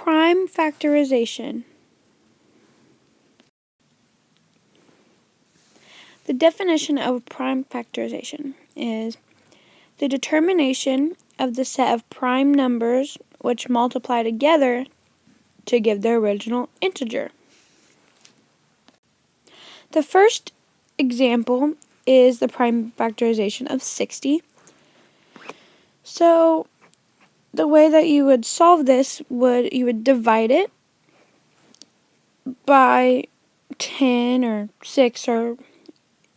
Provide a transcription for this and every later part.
prime factorization. The definition of prime factorization is the determination of the set of prime numbers which multiply together to give their original integer. The first example is the prime factorization of 60. So the way that you would solve this you would divide it by 10 or 6 or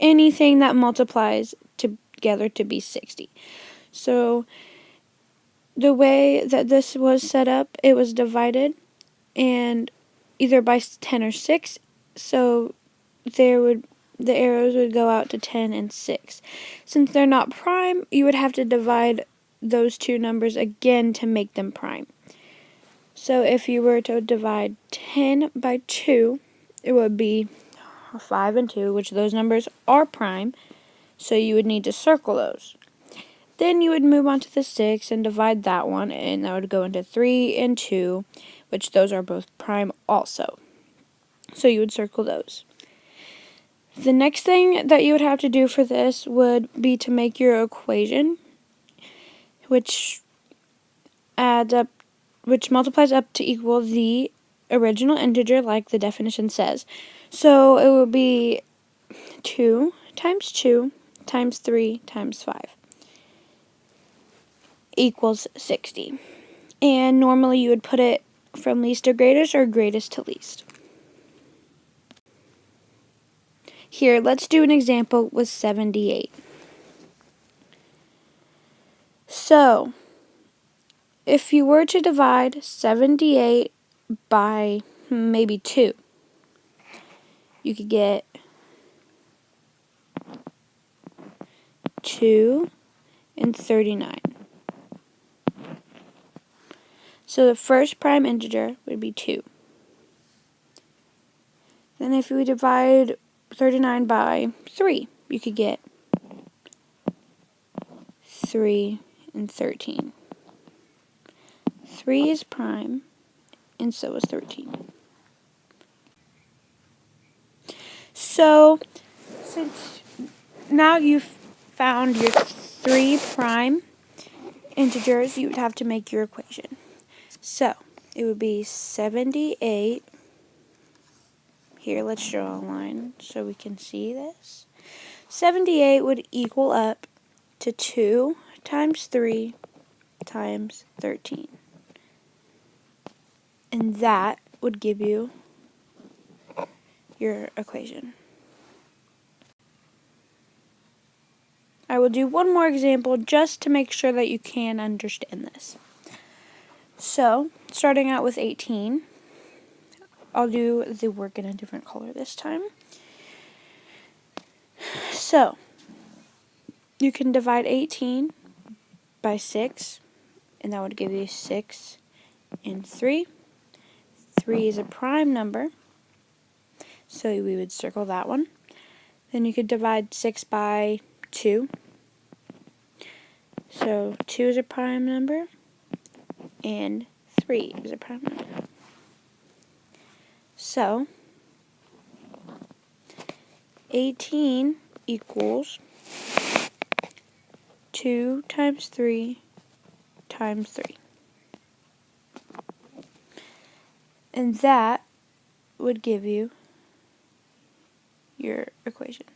anything that multiplies together to be 60. So the way that this was set up, it was divided and either by 10 or 6, so the arrows would go out to 10 and 6. Since they're not prime, you would have to divide those two numbers again to make them prime. So if you were to divide 10 by 2, it would be 5 and 2, which those numbers are prime, so you would need to circle those. Then you would move on to the 6 and divide that one, and that would go into 3 and 2, which those are both prime also. So you would circle those. The next thing that you would have to do for this would be to make your equation, which multiplies up to equal the original integer like the definition says. So it would be 2 times 2 times 3 times 5 equals 60. And normally you would put it from least to greatest or greatest to least. Here, let's do an example with 78. So, if you were to divide 78 by maybe 2, you could get 2 and 39. So the first prime integer would be 2. Then if we divide 39 by 3, you could get 3 and 13. 3 is prime, and so is 13. So, since now you've found your 3 prime integers, you would have to make your equation. So, it would be 78. Here, let's draw a line so we can see this. 78 would equal up to 2 times 3 times 13. And that would give you your equation. I will do one more example just to make sure that you can understand this. So, starting out with 18, I'll do the work in a different color this time. So, you can divide 18 by 6, and that would give you 6 and 3. 3 is a prime number, so we would circle that one. Then you could divide 6 by 2. So 2 is a prime number, and 3 is a prime number. So 18 equals 2 times 3 times 3. And that would give you your equation.